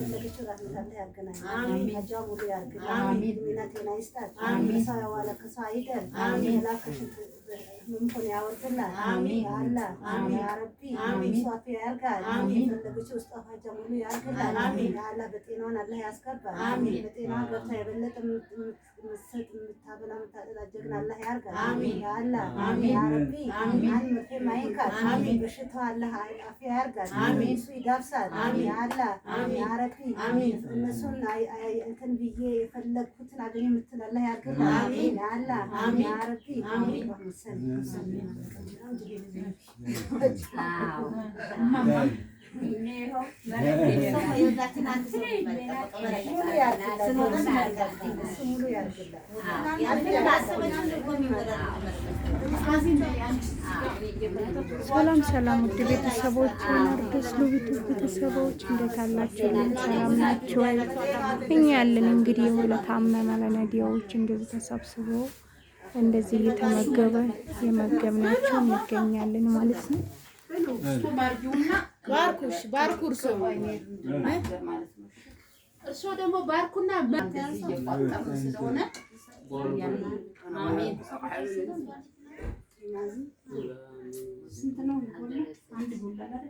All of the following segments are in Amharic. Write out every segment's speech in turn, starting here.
የፈለገችው ራህመት አላህ ያገናኝ። አሜን። ሀጃው ሙሉ ያርግልህ። አሜን። ሚናቴና ይስጣት። አሜን። ሰው ያዋለ ከሰው አይደል። አሜን። ላከሽት ምንኮን ያወርድላት። አሜን። አላህ አሜን። ያ ረቢ አሜን። ሷፊ ያርጋል። አሜን። የፈለገችው ውስጥ ሀጃ ሙሉ ያርግላት። አሜን። አላህ በጤናውን አላህ ያስገባል። አሜን። በጤናው ገብታ የበለጠ ምትሰጥ ምታበላ ምታጠጣ ጀግና አላህ ያርጋል። አሜን። ያ አላህ አሜን። ያ ረቢ አሜን። አንተ ማይካት አሜን። በሽታው አላህ አፊያ ያርጋል። አሜን። እሱ ይዳብሳል። አሜን። ያ አላህ አሜን። ያ ረቢ አሜን። እነሱን እንትን ብዬ የፈለግኩትን አገኘ ምትል አላህ ያርግልህ። አሜን። ያ አላህ አሜን። ያ ረቢ አሜን። ሰላም ሰላም ውድ ቤተሰቦች ናርዶስ ሉቢቱ ቤተሰቦች እንዴት አላችሁ? ሰላም ናችሁ? እኛ ያለን እንግዲህ የሁለት አመመ ለነዲያዎች እንደዚህ ተሰብስበው እንደዚህ እየተመገበ የመገብናቸው እንገኛለን ማለት ነው። ባርኩሽ ባርኩርሶ እርሶ ደግሞ ባርኩና በእንደዚህ እየቋጠሩ ስለሆነ አሜን። ስንት ነው? አንድ ሁላ አይደል?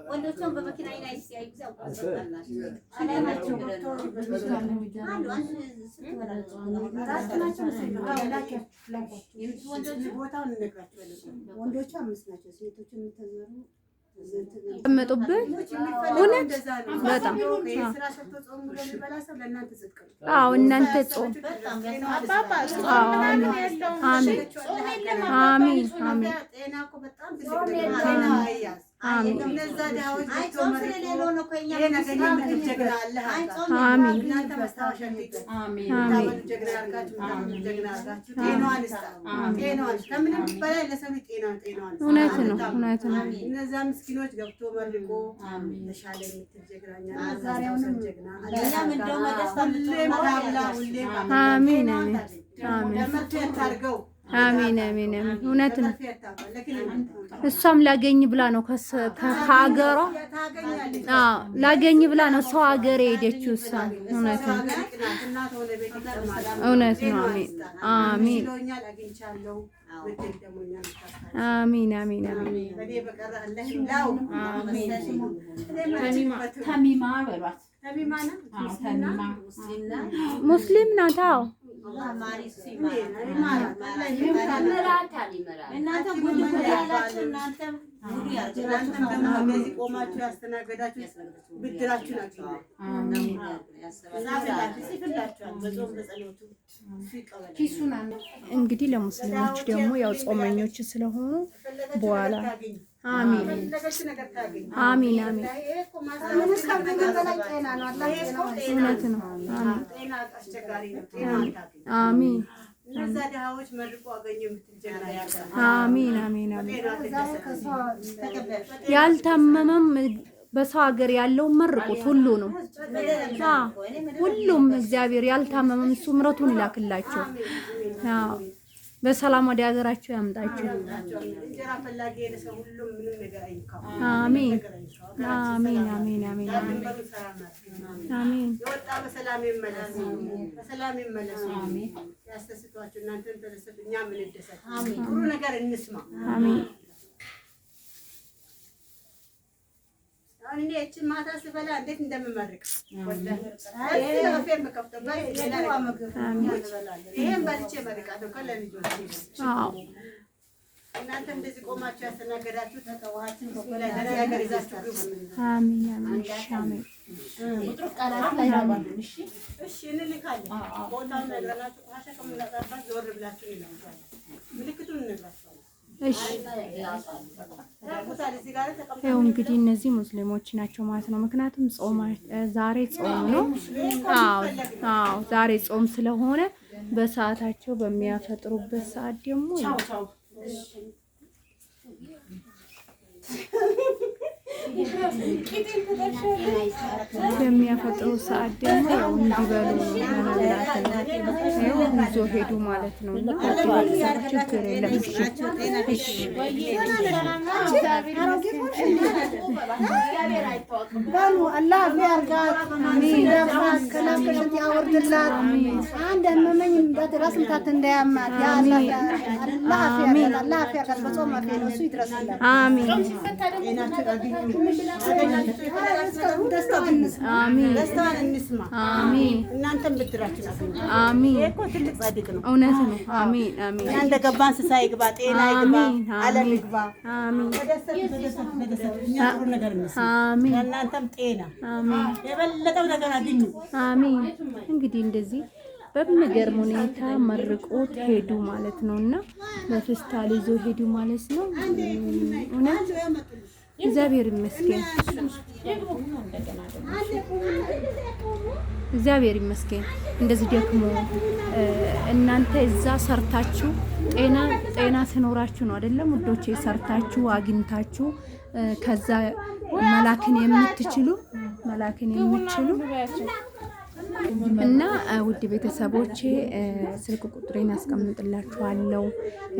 ወንዶቹን በመኪና ላይ ሲያይዙ ወንዶቹ 5 ናቸው። ሴቶቹ የምትዘሩ ተመጡብን እውነት በጣም አዎ እናንተ ጾም አሜን አሜን አሜን እውነት ነው እውነት ነው። ምስኪኖች ገብቶ መርቆ ተሻለ የምትጀግራኛ አሜን አሜን አሜን አሜን እውነት ነው። እሷም ላገኝ ብላ ነው ከሀገሯ ላገኝ ብላ ነው ሰው ሀገር ሄደችው። እሷ እውነት ነው እውነት ነው። አሜን አሜን አሜን አሜን ተሚማ በሏት። ሙስሊም ናት። አዎ እናንተ ጉድ ያላችሁ እናንተ እንደዚህ ቆማችሁ ያስተናገዳችሁ ብድራችሁን አግኙ። እንግዲህ ለሙስሊሞች ደግሞ ያው ጾመኞች ስለሆኑ በኋላ አሜን አሜን አሜን እውነት ነው። አሜን እነዛ ደሃዎች መርቆ አገኘ የምትጀና ያርጋል። አሜን አሜን አሜን ያልታመመም በሰው ሀገር ያለው መርቁት ሁሉ ነው። ሁሉም እግዚአብሔር ያልታመመም እሱ ምሕረቱን ይላክላቸው። በሰላም ወደ ሀገራቸው ያምጣቸው። እንጀራ ፈላጊ የለሰው ሁሉም ምንም ነገር አይንካው። አሜን አሜን አሜን አሜን አሜን የወጣ በሰላም ይመለስ በሰላም ይመለስ። አሜን ያስተስቷችሁ እናንተን ተደሰቱ እኛም እንደሰት። አሜን ጥሩ ነገር እንስማ። አሜን እኔ እቺን ማታ ስበላ እንዴት እንደምመርቅ ወላሂ ለፈም ከፍተው ይሄን በልቼ መርቃለሁ ከለልጆች። እናንተ እንደዚህ ቆማችሁ ያስተናገዳችሁ ተቀዋችን በላይ ነገር ይዛችሁ ግቡ። አሜን አሜን አሜን ቁጥር ቃላት ላይ ያባሉን። እሺ እሺ እንልካለን። ቦታውን ነግራችሁ ቆሻሻ ከምናጣባት ዞር ብላችሁ ይላል ምልክቱን እንነግራችኋለን። እሺ ያው እንግዲህ እነዚህ ሙስሊሞች ናቸው ማለት ነው። ምክንያቱም ጾም ዛሬ ጾም ነው። አዎ ዛሬ ጾም ስለሆነ በሰዓታቸው በሚያፈጥሩበት ሰዓት ደግሞ በሚያፈጥሩ ሰዓት ደግሞ ያው እንዲበሉ መብላት ነው። ይዞ ሄዱ ማለት ነው። እና ችግር የለም። እሺ በሉ አላህ ያርጋት፣ ከናፍቀሽት ያወርድላት። አንድ አመመኝ ራስ ምታት እንዳያማት ያ አላህ አላህ ያርጋት። በጾም አፌ ነው እሱ ይድረስላት። አሚን ደስታዋን እንስማ። አሚን እናንተም ብትራችን አገኙ። አሚን እኮ ትልቅ ጻድቅ ነው። እውነት ነው። አሚን አሚን እንደ ገባ እንስሳ ይግባ፣ ጤና ይግባ፣ ዓለም ይግባ። አሚን እኛ ጥሩ ነገር እንስማ። አሚን እናንተም ጤና አሚን የበለጠው ነገር አግኙ። አሚን። እንግዲህ እንደዚህ በሚገርም ሁኔታ መርቆት ሄዱ ማለት ነውና በፌስታል ይዞ ሄዱ ማለት ነው። እውነት እግዚአብሔር ይመስገን፣ እግዚአብሔር ይመስገን። እንደዚህ ደግሞ እናንተ እዛ ሰርታችሁ ጤና ሲኖራችሁ ነው አይደለም ውዶቼ፣ ሰርታችሁ አግኝታችሁ ከዛ መላክን የምትችሉ እና ውድ ቤተሰቦቼ ስልክ ቁጥሬን አስቀምጥላችኋለሁ።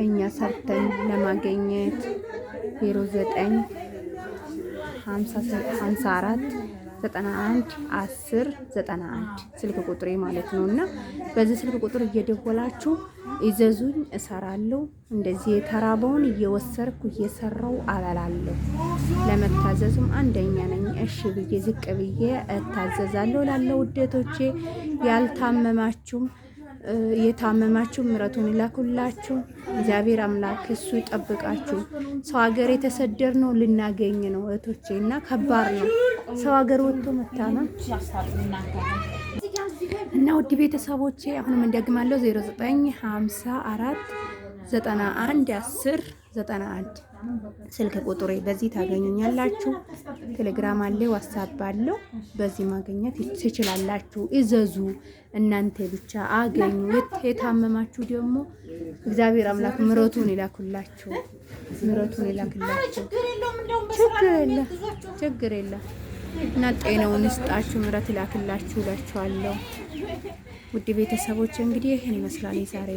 እኛ ሰርተን ለማግኘት 09 54 91 10 91 ስልክ ቁጥሬ ማለት ነው። እና በዚህ ስልክ ቁጥር እየደወላችሁ ይዘዙኝ፣ እሰራለሁ። እንደዚህ የተራበውን እየወሰርኩ እየሰራው አበላለሁ። ለመታዘዝም አንደኛ ነኝ። እሺ ብዬ ዝቅ ብዬ እታዘዛለሁ። ላለው ውደቶቼ ያልታመማችሁም የታመማችሁ ምሕረቱን ይላኩላችሁ። እግዚአብሔር አምላክ እሱ ይጠብቃችሁ። ሰው ሀገር የተሰደድነው ልናገኝ ነው እህቶቼ፣ እና ከባድ ነው ሰው ሀገር ወጥቶ መታመም እና ውድ ቤተሰቦቼ አሁንም እንደግማለሁ 0954 91 10 91 ስልክ ቁጥሬ በዚህ ታገኙኛላችሁ። ቴሌግራም አለ፣ ዋትስአፕ አለው። በዚህ ማግኘት ትችላላችሁ። እዘዙ፣ እናንተ ብቻ አገኙ። የታመማችሁ ደግሞ እግዚአብሔር አምላክ ምሕረቱን ይላኩላችሁ፣ ምሕረቱን ይላክላችሁ። ችግር የለም እና ጤናውን ይስጣችሁ፣ ምሕረት ይላክላችሁ እላችኋለሁ። ውድ ቤተሰቦች እንግዲህ ይህን ይመስላል የዛሬ